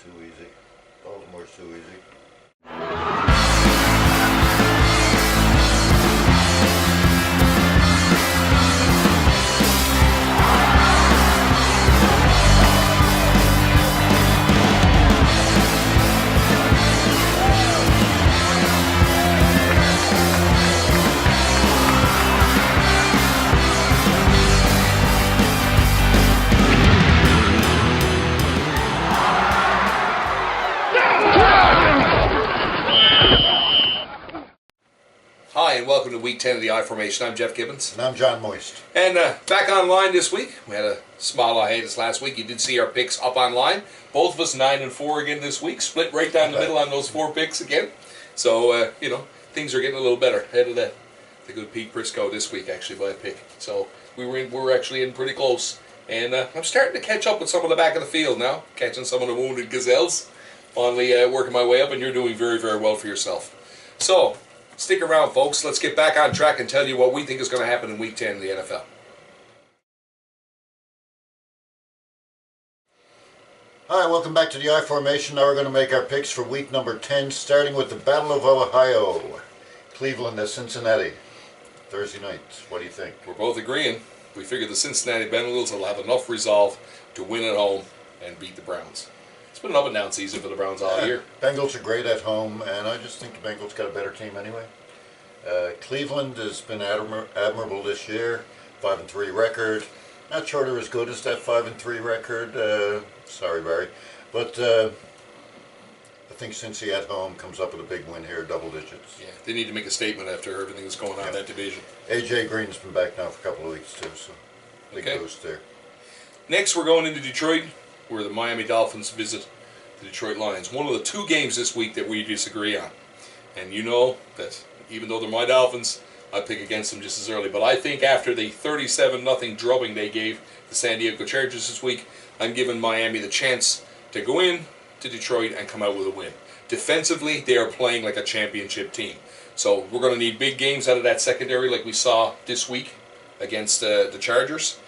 too easy. Baltimore's too easy. Hi, and welcome to Week 10 of the I Formation. I'm Jeff Gibbons. And I'm John Moist. And back online this week. We had a small hiatus last week. You did see our picks up online. Both of us 9-4 again this week. Split right down the middle on those 4 picks again. So, things are getting a little better. Ahead of the good Pete Prisco this week, actually, by a pick. So, we were actually in pretty close. And I'm starting to catch up with some of the back of the field now. Catching some of the wounded gazelles. Finally working my way up, and you're doing very, very well for yourself. So, stick around, folks. Let's get back on track and tell you what we think is going to happen in Week 10 in the NFL. Hi, welcome back to the I Formation. Now we're going to make our picks for week number 10, starting with the Battle of Ohio. Cleveland to Cincinnati. Thursday night. What do you think? We're both agreeing. We figure the Cincinnati Bengals will have enough resolve to win at home and beat the Browns. It's been an up and down season for the Browns all year. Bengals are great at home, and I just think the Bengals got a better team anyway. Cleveland has been admirable this year. 5-3 record. Not sure they're as good as that 5-3 record. Sorry, Barry. But I think Cincy at home comes up with a big win here, double digits. Yeah, they need to make a statement after everything that's going on in that division. A.J. Green's been back now for a couple of weeks too, so big boost there. Next, we're going into Detroit, where the Miami Dolphins visit the Detroit Lions. One of the 2 games this week that we disagree on. And you know that even though they're my Dolphins, I pick against them just as early. But I think after the 37-0 drubbing they gave the San Diego Chargers this week, I'm giving Miami the chance to go in to Detroit and come out with a win. Defensively, they are playing like a championship team. So we're going to need big games out of that secondary like we saw this week against the Chargers.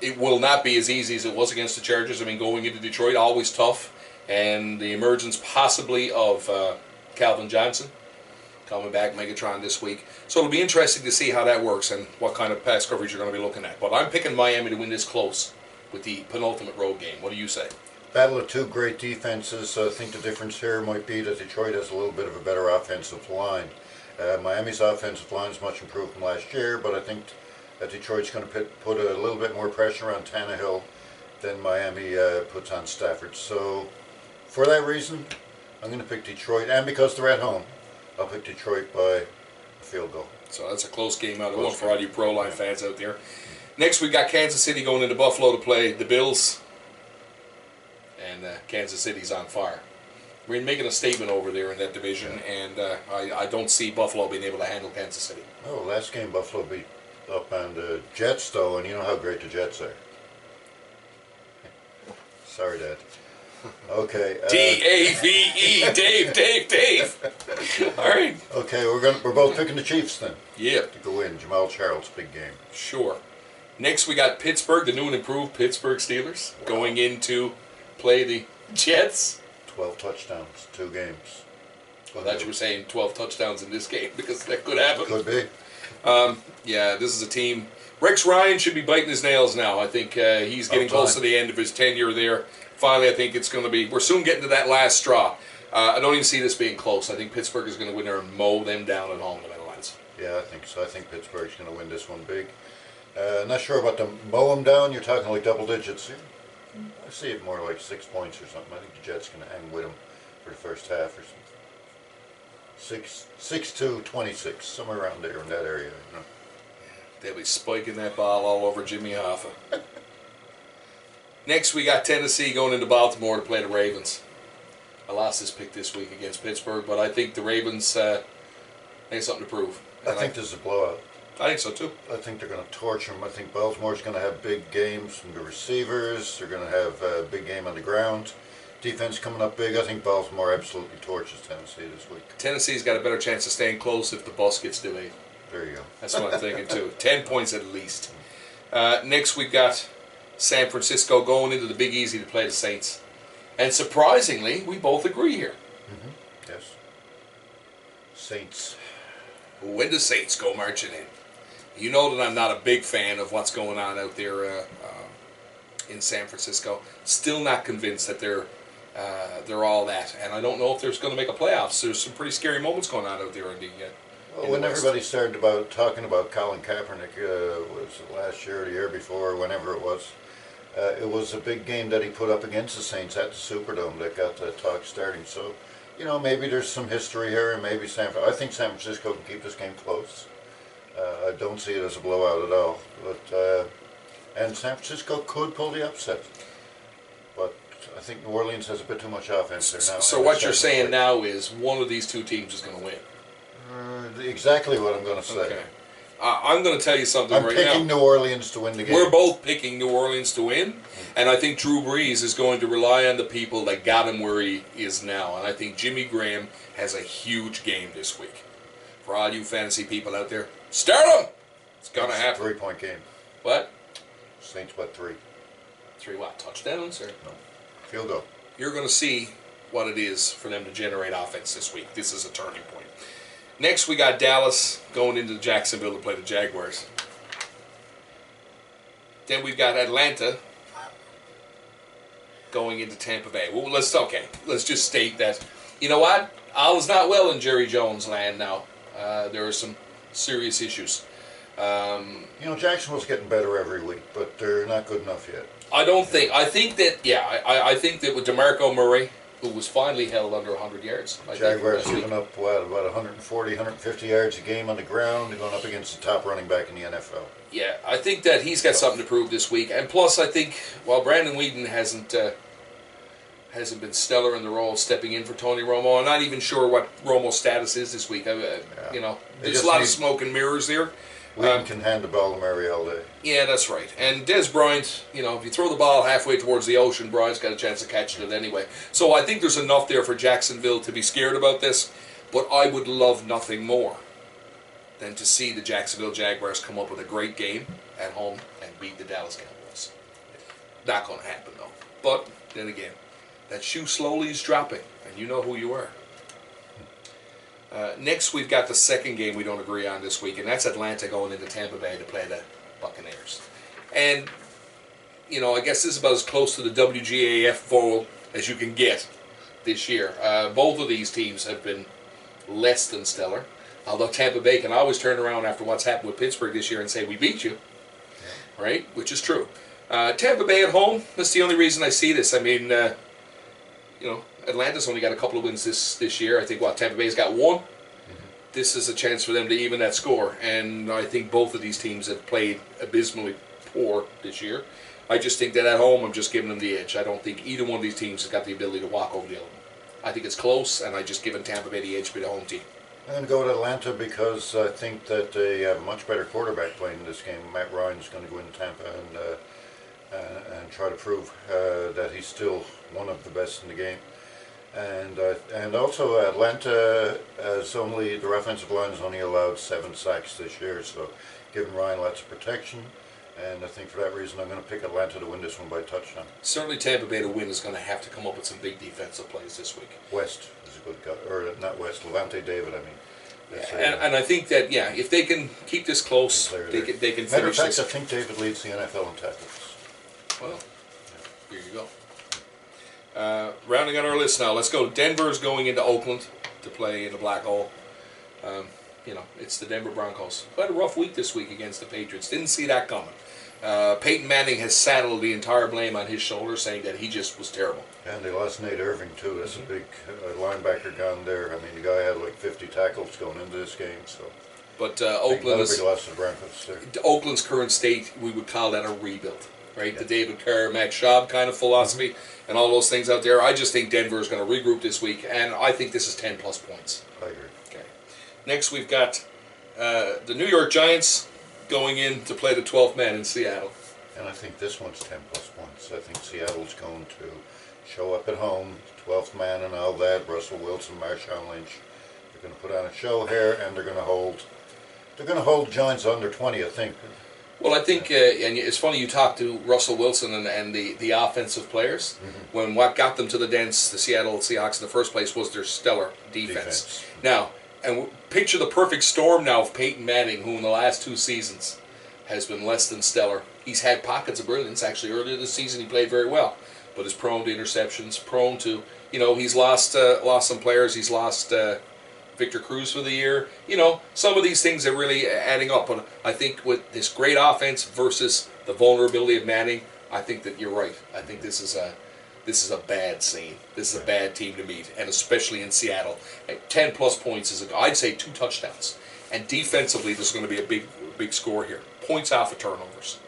It will not be as easy as it was against the Chargers. I mean, going into Detroit, always tough. And the emergence possibly of Calvin Johnson coming back, Megatron this week. So it'll be interesting to see how that works and what kind of pass coverage you're going to be looking at. But I'm picking Miami to win this close with the penultimate road game. What do you say? Battle of 2 great defenses. I think the difference here might be that Detroit has a little bit of a better offensive line. Miami's offensive line is much improved from last year, but I think that Detroit's going to put a little bit more pressure on Tannehill than Miami puts on Stafford. So for that reason, I'm going to pick Detroit, and because they're at home, I'll pick Detroit by a field goal. So that's a close game out of one for all you pro-line fans out there. Next, we got Kansas City going into Buffalo to play the Bills. And Kansas City's on fire. We're making a statement over there in that division, and I don't see Buffalo being able to handle Kansas City. Oh, last game Buffalo beat up on the Jets, though, and you know how great the Jets are. Sorry, Dad. Okay. D-A-V-E, Dave. All right. Okay, we're both picking the Chiefs then. Yeah. To go in. Jamal Charles, big game. Sure. Next, we got Pittsburgh, the new and improved Pittsburgh Steelers, going into play the Jets. 12 touchdowns, 2 games. Well, I thought you were saying 12 touchdowns in this game, because that could happen. Could be. Yeah, this is a team. Rex Ryan should be biting his nails now. I think he's getting close to the end of his tenure there. Finally, I think it's going to be, we're soon getting to that last straw. I don't even see this being close. I think Pittsburgh is going to win there and mow them down at home in the Meadowlands. Yeah, I think so. I think Pittsburgh's going to win this one big. Not sure about the mow them down. You're talking like double digits. I see it more like 6 points or something. I think the Jets going to hang with them for the first half or something. 6-26, somewhere around there in that area. You know. They'll be spiking that ball all over Jimmy Hoffa. Next, we got Tennessee going into Baltimore to play the Ravens. I lost this pick this week against Pittsburgh, but I think the Ravens they have something to prove. I think this is a blowout. I think so too. I think they're going to torch them. I think Baltimore's going to have big games from the receivers. They're going to have a big game on the ground. Defense coming up big. I think Baltimore absolutely torches Tennessee this week. Tennessee's got a better chance of staying close if the bus gets delayed. There you go. That's what I'm thinking too. 10 points at least. Next we've got San Francisco going into the Big Easy to play the Saints. And surprisingly, we both agree here. Yes. Saints. When the Saints go marching in. You know that I'm not a big fan of what's going on out there in San Francisco. Still not convinced that they're all that. And I don't know if they're going to make a playoffs. There's some pretty scary moments going on out there in the Well, when everybody started talking about Colin Kaepernick, was it last year or the year before, or whenever it was a big game that he put up against the Saints at the Superdome that got the talk starting. So, maybe there's some history here, and maybe I think San Francisco can keep this game close. I don't see it as a blowout at all. But and San Francisco could pull the upset. But I think New Orleans has a bit too much offense there now. So what you're saying now is one of these two teams is going to win. Exactly what I'm going to say. Okay. I'm going to tell you something I'm right now. picking New Orleans to win the game. We're both picking New Orleans to win, and I think Drew Brees is going to rely on the people that got him where he is now. And I think Jimmy Graham has a huge game this week. For all you fantasy people out there, start him! It's going to happen. 3-point game. What? Saints, what, 3? 3 what? Touchdowns? Or? No. Field goal. You're going to see what it is for them to generate offense this week. This is a turning point. Next, we got Dallas going into Jacksonville to play the Jaguars. Then we've got Atlanta going into Tampa Bay. Well, let's just state that, you know what? All is not well in Jerry Jones land now. There are some serious issues. Jacksonville's getting better every week, but they're not good enough yet. I think that with DeMarco Murray, who was finally held under 100 yards. Jaguars giving up, about 140, 150 yards a game on the ground. They're going up against the top running back in the NFL. Yeah, I think that he's got something to prove this week. And plus, I think, while Brandon Whedon hasn't been stellar in the role stepping in for Tony Romo, I'm not even sure what Romo's status is this week. There's a lot of smoke and mirrors there. Whedon can hand the ball to Murray all day. Yeah, that's right. And Des Bryant, if you throw the ball halfway towards the ocean, Bryant's got a chance of catching it anyway. So I think there's enough there for Jacksonville to be scared about this. But I would love nothing more than to see the Jacksonville Jaguars come up with a great game at home and beat the Dallas Cowboys. Not going to happen, though. But then again, that shoe slowly is dropping, and you know who you are. Next, we've got the second game we don't agree on this week, and that's Atlanta going into Tampa Bay to play the Buccaneers. And, I guess this is about as close to the WGAF bowl as you can get this year. Both of these teams have been less than stellar, although Tampa Bay can always turn around after what's happened with Pittsburgh this year and say, we beat you, right? Which is true. Tampa Bay at home, that's the only reason I see this. I mean, Atlanta's only got a couple of wins this year. I think, Tampa Bay's got one. This is a chance for them to even that score. And I think both of these teams have played abysmally poor this year. I just think that at home, I'm just giving them the edge. I don't think either one of these teams has got the ability to walk over the other one. I think it's close, and I just given Tampa Bay the edge for the home team. I'm going to go with Atlanta because I think that they have a much better quarterback playing in this game. Matt Ryan's going to go into Tampa and try to prove that he's still one of the best in the game. And also Atlanta their offensive line has only allowed 7 sacks this year, so giving Ryan lots of protection. And I think for that reason I'm going to pick Atlanta to win this one by touchdown. Certainly Tampa Bay to win is going to have to come up with some big defensive plays this week. West is a good guy, or not West, Levante David, I mean. And I think that, if they can keep this close, they can finish Matter of fact, this. I think David leads the NFL in tackles. Well, here you go. Rounding out our list now, let's go. Denver's going into Oakland to play in the Black Hole. It's the Denver Broncos. Quite a rough week this week against the Patriots. Didn't see that coming. Peyton Manning has saddled the entire blame on his shoulders, saying that he just was terrible. And they lost Nate Irving, too. That's a big linebacker gone there. I mean, the guy had like 50 tackles going into this game. So, but Oakland is... big loss to the Broncos there. Oakland's current state, we would call that a rebuild. Right, yeah. The David Carr, Matt Schaub kind of philosophy, and all those things out there. I just think Denver is going to regroup this week, and I think this is 10+ points. I agree. Okay. Next, we've got the New York Giants going in to play the 12th man in Seattle. And I think this one's 10+ points. I think Seattle's going to show up at home, 12th man and all that. Russell Wilson, Marshawn Lynch. They're going to put on a show here, and they're going to hold Giants under 20, I think. Well, I think, and it's funny you talk to Russell Wilson and the offensive players. When what got them to the Seattle Seahawks in the first place was their stellar defense. Now, and picture the perfect storm now of Peyton Manning, who in the last 2 seasons has been less than stellar. He's had pockets of brilliance. Actually, earlier this season he played very well, but is prone to interceptions, prone to, he's lost some players. He's lost Victor Cruz for the year. Some of these things are really adding up. But I think with this great offense versus the vulnerability of Manning, I think that you're right. I think this is a bad scene. This is a bad team to meet, and especially in Seattle. 10+ points is, I'd say, 2 touchdowns. And defensively, there's going to be a big score here. Points off of turnovers.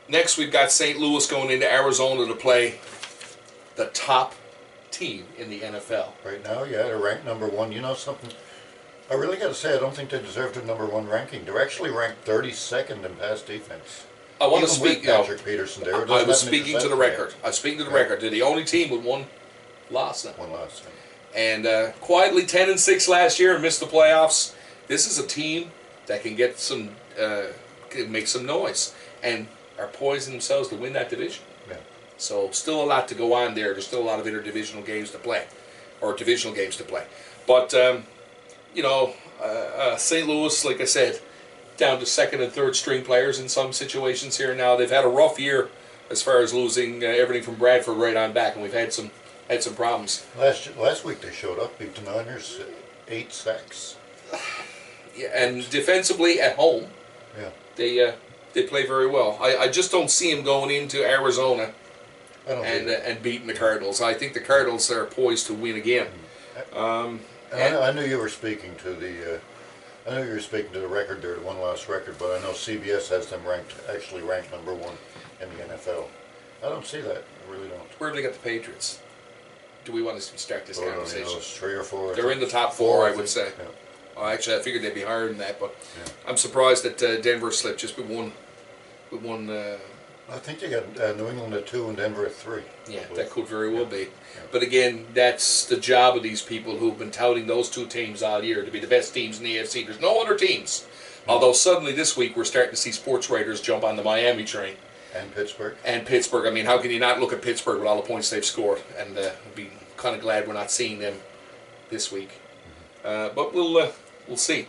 Next, we've got St. Louis going into Arizona to play the top team in the NFL. Right now, yeah, they're ranked number 1. You know something? I really got to say, I don't think they deserve the number 1 ranking. They're actually ranked 32nd in pass defense. I want to Even speak. with Patrick Peterson there. I was speaking to the record. I was speaking to the record. They're the only team with 1 loss now. 1 loss. And quietly 10-6 last year and missed the playoffs. This is a team that can get can make some noise and are poised themselves to win that division. Yeah. So still a lot to go on there. There's still a lot of interdivisional games to play, or divisional games to play. But St. Louis, like I said, down to 2nd and 3rd string players in some situations here now. They've had a rough year as far as losing everything from Bradford right on back, and we've had some problems. Last week they showed up, beat the Niners, 8 sacks. Yeah, and defensively at home, they play very well. I just don't see them going into Arizona and beating the Cardinals. I think the Cardinals are poised to win again. I knew you were speaking to the. I know you were speaking to the record there, the 1-loss record, but I know CBS has them actually ranked number 1 in the NFL. I don't see that. I really don't. Where do they get the Patriots? Do we want to start this conversation? 3 or 4. They're in the top 4, I would say. Yeah. Well, actually, I figured they'd be higher than that, but I'm surprised that Denver slipped just with one. I think they got New England at 2 and Denver at 3. Yeah, that could very well be. Yeah. But again, that's the job of these people who've been touting those 2 teams all year to be the best teams in the AFC. There's no other teams. Although suddenly this week we're starting to see sports writers jump on the Miami train. And Pittsburgh. I mean, how can you not look at Pittsburgh with all the points they've scored? And be kind of glad we're not seeing them this week. But we'll see.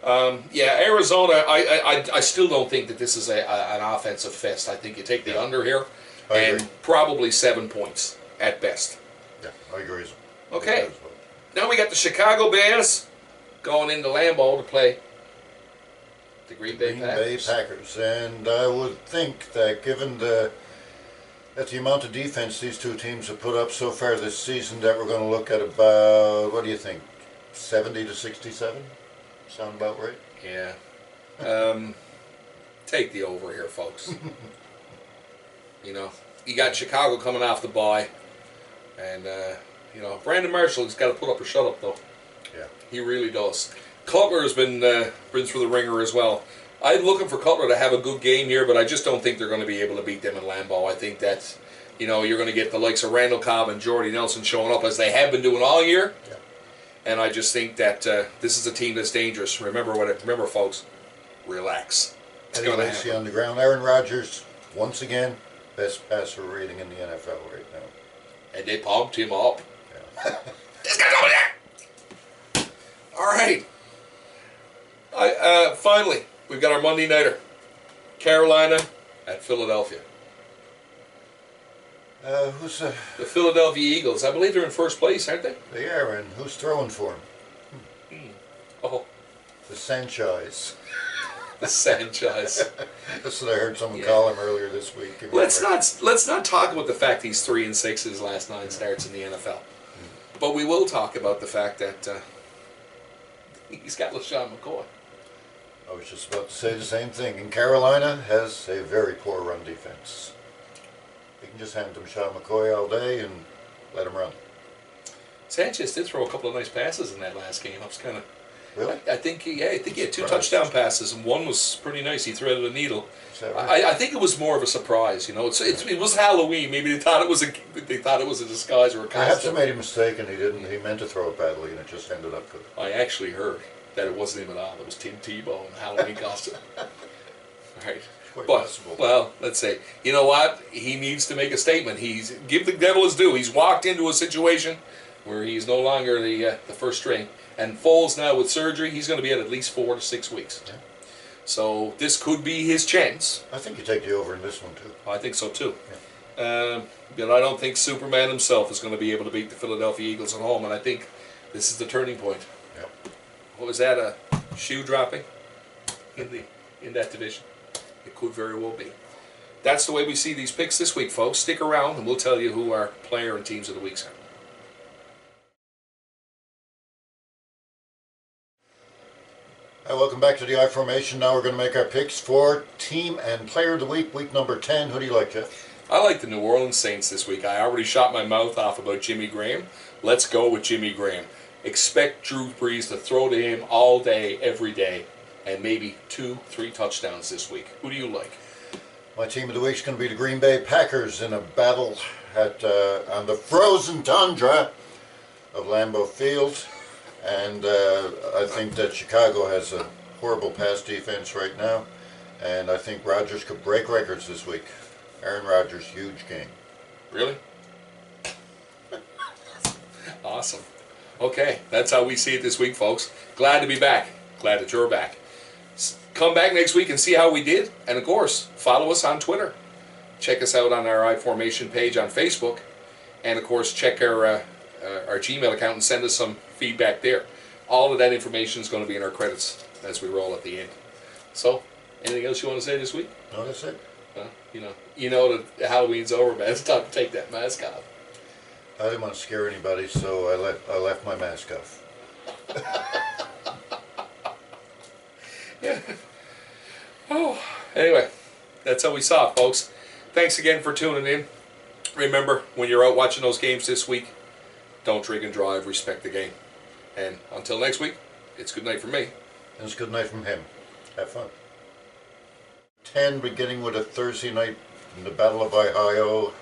Arizona, I still don't think that this is an offensive fest. I think you take the under here, and probably 7 points at best. Yeah, I agree. Okay. Now we got the Chicago Bears going into Lambeau to play the Green Bay Packers. And I would think that given the amount of defense these 2 teams have put up so far this season, that we're going to look at about, what do you think, 70 to 67? Sound about right? Yeah. Take the over here, folks. You got Chicago coming off the bye, and Brandon Marshall's got to put up or shut up, though. Yeah, he really does. Cutler has been through the ringer as well. I'm looking for Cutler to have a good game here, but I just don't think they're going to be able to beat them in Lambeau. I think that you're going to get the likes of Randall Cobb and Jordy Nelson showing up as they have been doing all year. Yeah. And I just think that this is a team that's dangerous. Remember, folks, relax. It's going to happen. On the ground. Aaron Rodgers, once again, best passer rating in the NFL right now. And they pumped him up. Yeah. This guy's over there! All right. Finally, we've got our Monday nighter. Carolina at Philadelphia. Who's the Philadelphia Eagles? I believe they're in first place, aren't they? They are, and who's throwing for them? Oh, the Sanchez. The Sanchez. That's what I heard someone call him earlier this week. Let's not talk about the fact he's 3-6 his last 9 starts in the NFL, but we will talk about the fact that he's got LaShawn McCoy. I was just about to say the same thing. And Carolina has a very poor run defense. You can just hand them Sean McCoy all day and let him run. Sanchez did throw a couple of nice passes in that last game. I was kind of... Really? I think he had 2 touchdown passes, and one was pretty nice. He threaded a needle. Is that right? I think it was more of a surprise. It was Halloween. Maybe they thought it was a disguise or a costume. Perhaps he made a mistake and he didn't. He meant to throw it badly, and it just ended up good. I actually heard that it wasn't him at all. It was Tim Tebow in a Halloween costume. Right. Quite But, possible. well, let's say, you know what? He needs to make a statement. Give the devil his due. He's walked into a situation where he's no longer the first string. And Foles now with surgery, he's going to be at least 4 to 6 weeks. Yeah. So this could be his chance. I think you take the over in this one too. I think so too. But I don't think Superman himself is going to be able to beat the Philadelphia Eagles at home. And I think this is the turning point. Yep. What was that? A shoe dropping in that division? It could very well be. That's the way we see these picks this week, folks. Stick around, and we'll tell you who our player and teams of the weeks are. Hi, welcome back to the I Formation. Now we're going to make our picks for Team and Player of the Week, week number 10. Who do you like, Jeff? I like the New Orleans Saints this week. I already shot my mouth off about Jimmy Graham. Let's go with Jimmy Graham. Expect Drew Brees to throw to him all day, every day, and maybe 2-3 touchdowns this week. Who do you like? My Team of the Week is going to be the Green Bay Packers in a battle on the frozen tundra of Lambeau Field. And I think that Chicago has a horrible pass defense right now. And I think Rodgers could break records this week. Aaron Rodgers, huge game. Really? Awesome. Okay, that's how we see it this week, folks. Glad to be back. Glad that you're back. Come back next week and see how we did. And, of course, follow us on Twitter. Check us out on our iFormation page on Facebook. And, of course, check our Gmail account and send us some feedback there. All of that information is going to be in our credits as we roll at the end. So, anything else you want to say this week? No, that's it. You know that Halloween's over, man. It's time to take that mask off. I didn't want to scare anybody, so I left my mask off. Yeah. Oh, anyway, that's how we saw it, folks. Thanks again for tuning in. Remember, when you're out watching those games this week, don't drink and drive. Respect the game. And until next week, it's good night from me. And it's good night from him. Have fun. 10 beginning with a Thursday night in the Battle of Ohio.